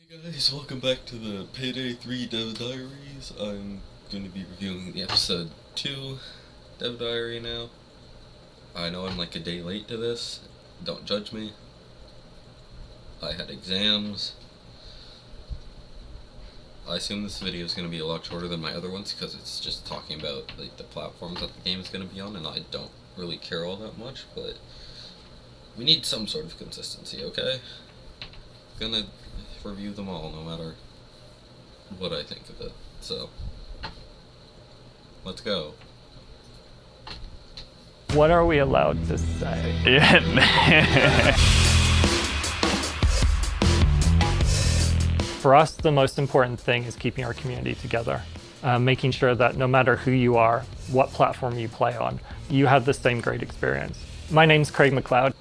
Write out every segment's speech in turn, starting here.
Hey guys, welcome back to the Payday 3 Dev Diaries. I'm going to be reviewing the episode 2 Dev Diary now. I know I'm like a day late to this, don't judge me. I had exams. I assume this video is going to be a lot shorter than my other ones because it's just talking about like the platforms that the game is going to be on, and I don't really care all that much, but we need some sort of consistency, okay? Gonna review them all no matter what I think of it, so let's go. What are we allowed to say? Yeah. For us, the most important thing is keeping our community together, making sure that no matter who you are, what platform you play on, you have the same great experience. My name's Craig McLeod.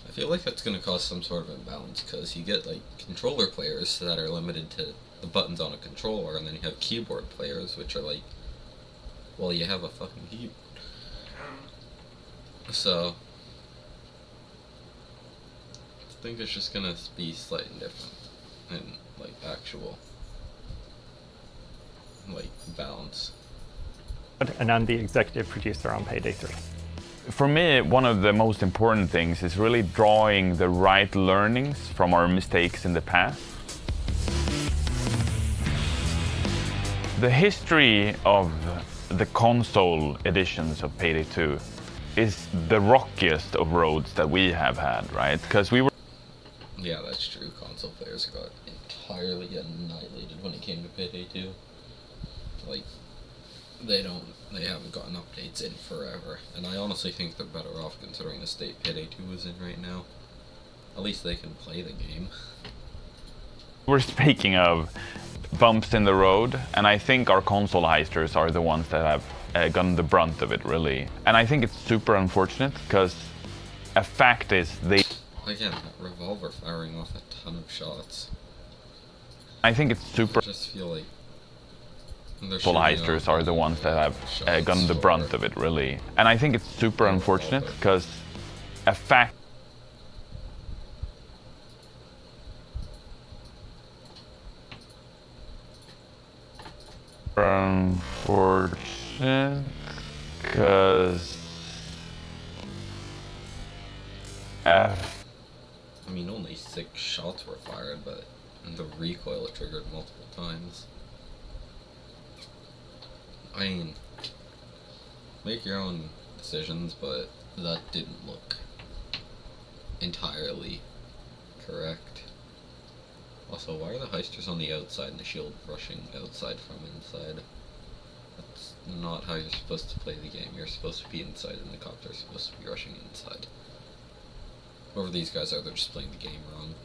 I feel like that's going to cause some sort of imbalance because you get like controller players that are limited to the buttons on a controller, and then you have keyboard players which are like, well, you have a fucking keyboard. So I think it's just going to be slightly different in like actual like balance. And I'm the executive producer on Payday 3. For me, one of the most important things is really drawing the right learnings from our mistakes in the past. The history of the console editions of Payday 2 is the rockiest of roads that we have had, right? Because we were... Yeah, that's true. Console players got entirely annihilated when it came to Payday 2. Like, they haven't gotten updates in forever, and I honestly think they're better off considering the state Payday 2 is in right now. At least they can play the game. We're speaking of bumps in the road, and I think our console heisters are the ones that have gotten the brunt of it, really. And I think it's super unfortunate, because a fact is they... Again, that revolver firing off a ton of shots. I think it's super... I just feel like Full heisters are the ones that have gotten the brunt of it, really. And I think it's super unfortunate, because a fact... Unfortunate, because... I mean, only 6 shots were fired, but the recoil triggered multiple times. I mean, make your own decisions, but that didn't look entirely correct. Also, why are the heisters on the outside and the shield rushing outside from inside? That's not how you're supposed to play the game. You're supposed to be inside and the cops are supposed to be rushing inside. Whoever these guys are, they're just playing the game wrong.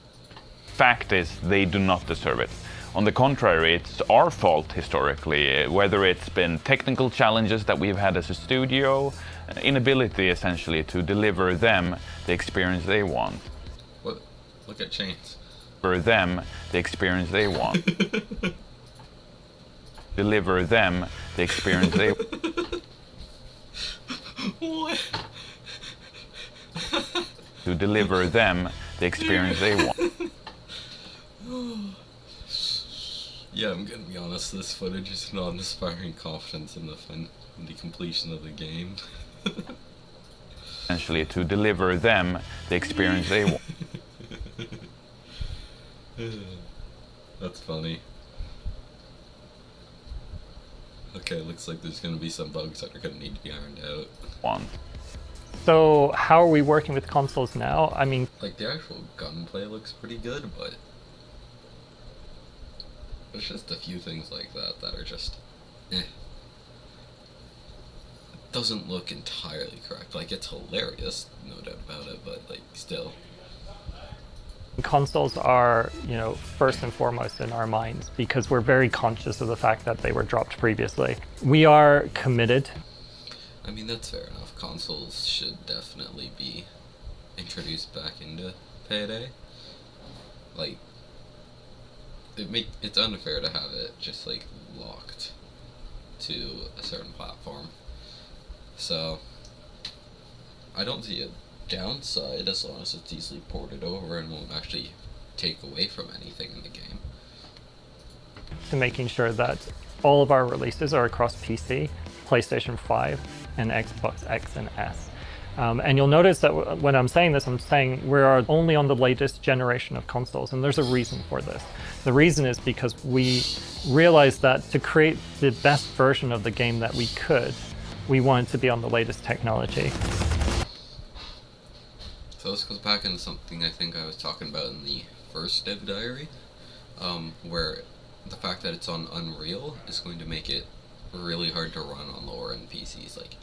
Fact is, they do not deserve it. On the contrary, it's our fault historically, whether it's been technical challenges that we've had as a studio, inability essentially to deliver them the experience they want. What? Look at Chains. For them the experience they want. Deliver them the experience they want. What? To deliver them the experience they want. Yeah, I'm gonna be honest, this footage is not inspiring confidence in the completion of the game. Essentially, to deliver them the experience they want. That's funny. Okay, looks like there's gonna be some bugs that are gonna need to be ironed out. Want. So how are we working with consoles now? I mean, Like, the actual gunplay looks pretty good, but there's just a few things like that are just, It doesn't look entirely correct. Like, it's hilarious, no doubt about it, but, like, still. consoles are, first and foremost in our minds because we're very conscious of the fact that they were dropped previously. We are committed. I mean, that's fair enough. Consoles should definitely be introduced back into Payday. Like, it's unfair to have it just like locked to a certain platform. So I don't see a downside as long as it's easily ported over and won't actually take away from anything in the game. to making sure that all of our releases are across PC, PlayStation 5, and Xbox X and S. And you'll notice that when I'm saying this, I'm saying we are only on the latest generation of consoles, and there's a reason for this. The reason is because we realized that to create the best version of the game that we could, we wanted to be on the latest technology. So this goes back into something I think I was talking about in the first Dev Diary, where the fact that it's on Unreal is going to make it really hard to run on lower end PCs. Like,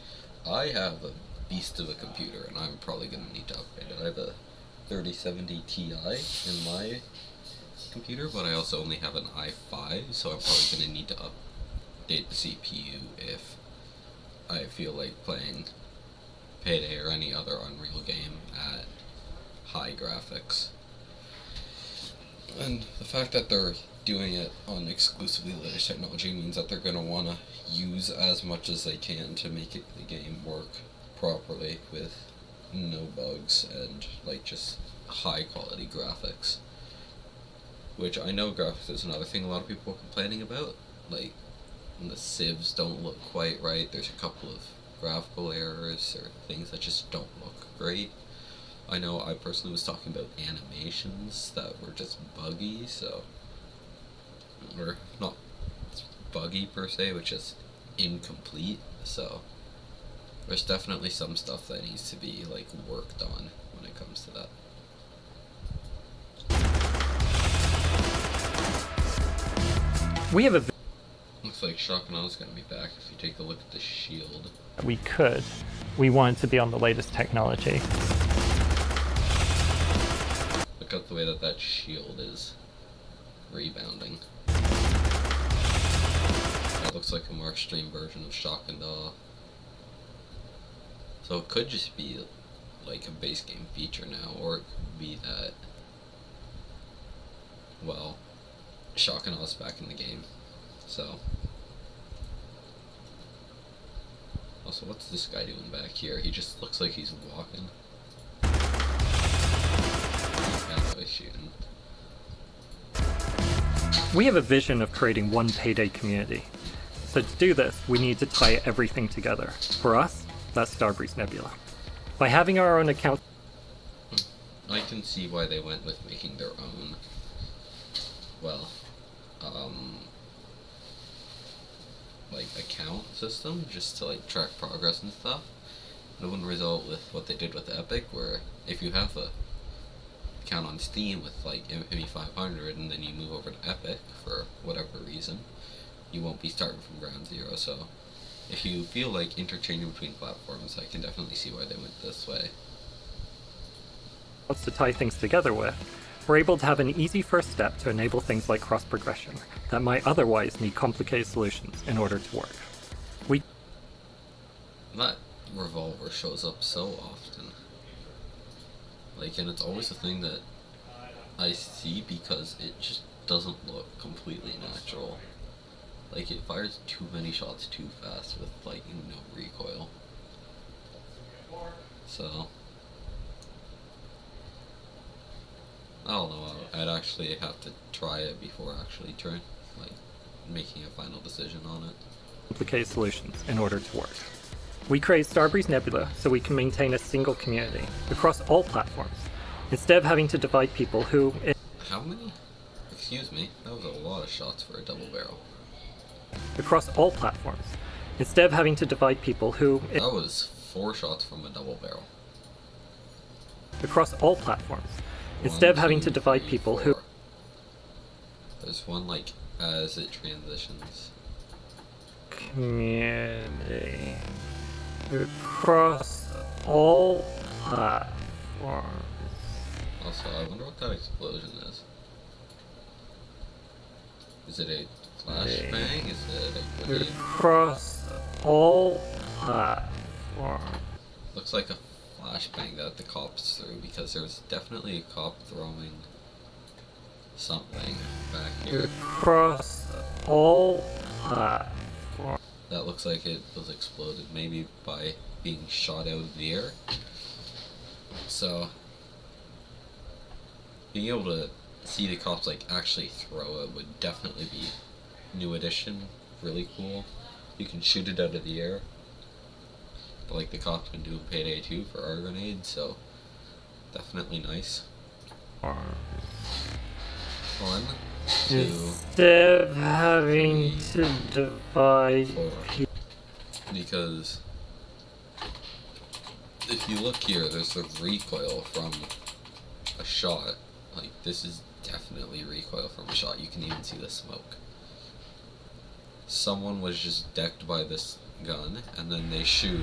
I have a beast of a computer, and I'm probably going to need to upgrade it. I have a 3070 Ti in my computer, but I also only have an i5, so I'm probably going to need to update the CPU if I feel like playing Payday or any other Unreal game at high graphics. And the fact that they're doing it on exclusively latest technology means that they're going to want to use as much as they can to make the game work properly with no bugs and like just high quality graphics. Which I know graphics is another thing a lot of people are complaining about. Like, when the civs don't look quite right, there's a couple of graphical errors or things that just don't look great. I know I personally was talking about animations that were just buggy, so, or not buggy per se, but just incomplete, so there's definitely some stuff that needs to be like worked on when it comes to that. We have a Looks like Shakana's gonna be back if you take a look at the shield. we could. We wanted to be on the latest technology. Look at the way that shield is rebounding. That looks like a more extreme version of Shock and Awe. So it could just be like a base game feature now, or it could be that, well, Shock and Awe's back in the game. So, also, what's this guy doing back here? He just looks like he's walking. That's how he's shooting. We have a vision of creating one Payday community. So to do this, we need to tie everything together. For us, that's Starbreeze Nebula. By having our own account, I can see why they went with making their own, well, like account system just to like track progress and stuff. It wouldn't result with what they did with Epic, where if you have a account on Steam with like Infamy 500 and then you move over to Epic for whatever reason, you won't be starting from ground zero. So if you feel like interchanging between platforms, I can definitely see why they went this way. to tie things together with, we're able to have an easy first step to enable things like cross-progression that might otherwise need complicated solutions in order to work. That revolver shows up so often. Like, and it's always a thing that I see because it just doesn't look completely natural. Like, it fires too many shots too fast with, like, no recoil. So, I don't know, I'd actually have to try it before actually making a final decision on it. Complicated solutions in order to work. We create Starbreeze Nebula so we can maintain a single community across all platforms, instead of having to divide people who... How many? Excuse me, that was a lot of shots for a double barrel. Across all platforms, instead of having to divide people who... That was 4 shots from a double barrel. Across all platforms, instead of having to divide people who... There's one, like, as it transitions. Community. Across all platforms. Also, I wonder what that explosion is. Is it a flashbang? Is it a grenade? Across all platforms. Looks like a flashbang that the cops threw, because there was definitely a cop throwing something back here. Across all platforms. That looks like it was exploded, maybe by being shot out of the air. So, being able to see the cops like actually throw it would definitely be new addition, really cool. You can shoot it out of the air, like the cops been doing Payday 2 for our grenades, so definitely nice. Fun. 2, Instead of having 3, to divide 4. Because if you look here, there's the recoil from a shot. Like, this is definitely recoil from a shot. You can even see the smoke. Someone was just decked by this gun, and then they shoot.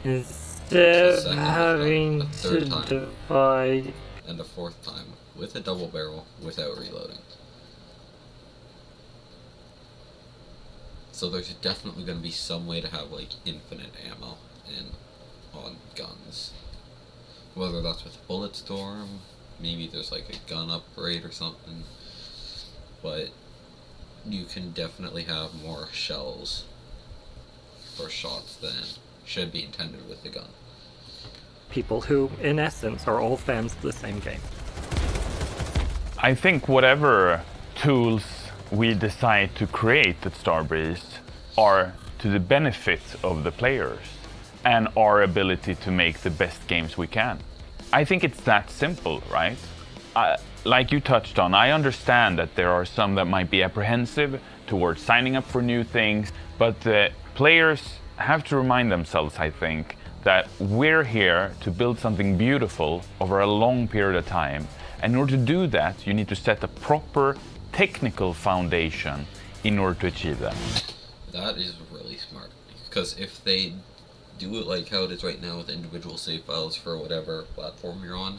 instead of Second having gun, a third to time. divide. And a fourth time with a double barrel without reloading. So there's definitely going to be some way to have like infinite ammo on guns. Whether that's with Bulletstorm, maybe there's like a gun upgrade or something. But you can definitely have more shells or shots than should be intended with the gun. People who, in essence, are all fans of the same game. I think whatever tools we decide to create at Starbreeze are to the benefit of the players and our ability to make the best games we can. I think it's that simple, right? Like you touched on, I understand that there are some that might be apprehensive towards signing up for new things, but the players have to remind themselves, I think, that we're here to build something beautiful over a long period of time. And in order to do that, you need to set a proper technical foundation in order to achieve that. That is really smart, because if they do it like how it is right now with individual save files for whatever platform you're on,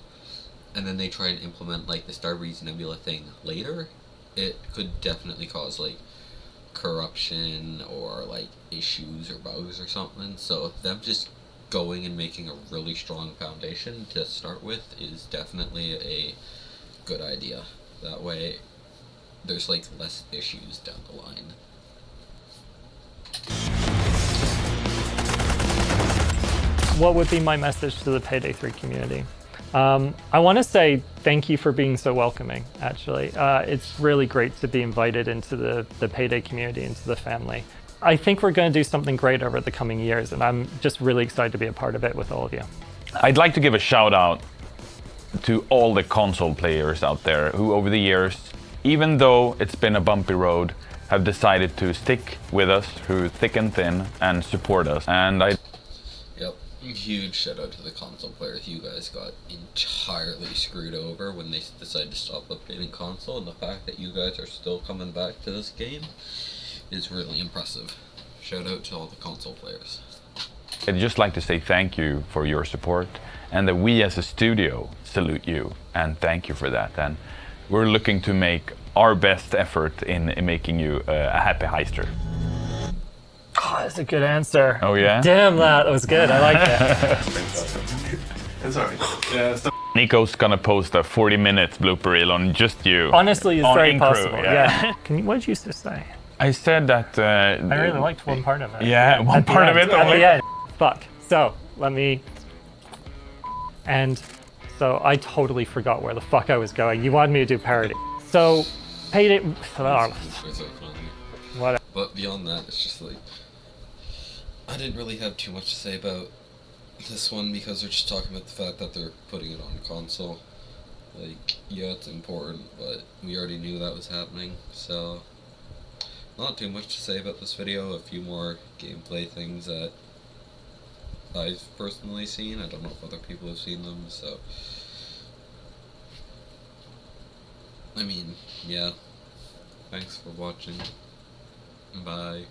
and then they try and implement like the Starbreeze Nebula thing later, it could definitely cause like corruption or like issues or bugs or something. So them just going and making a really strong foundation to start with is definitely a good idea. That way there's like less issues down the line. What would be my message to the Payday 3 community? I want to say thank you for being so welcoming, actually. It's really great to be invited into the Payday community, into the family. I think we're going to do something great over the coming years, and I'm just really excited to be a part of it with all of you. I'd like to give a shout out to all the console players out there who over the years, even though it's been a bumpy road, have decided to stick with us through thick and thin and support us. And Yep, huge shout out to the console players. You guys got entirely screwed over when they decided to stop updating console, and the fact that you guys are still coming back to this game is really impressive. Shout out to all the console players. I'd just like to say thank you for your support, and that we as a studio salute you and thank you for that. And we're looking to make our best effort in making you a happy heister. Oh, that's a good answer. Oh yeah? Damn, that was good. I like that. It's alright. Yeah, it's Nico's gonna post a 40-minute blooper reel on just you. Honestly, it's On very in possible. crew, Yeah. What did you just say? I said that... I really liked one part of it. Yeah, one At the part of end, it at only. the end. Fuck. So, let me... And so I totally forgot where the fuck I was going. You wanted me to do parody. So, Payday... What? But beyond that, it's just like, I didn't really have too much to say about this one because they're just talking about the fact that they're putting it on console. Like, yeah, it's important, but we already knew that was happening, so not too much to say about this video. A few more gameplay things that I've personally seen. I don't know if other people have seen them, so I mean, yeah. Thanks for watching. Bye.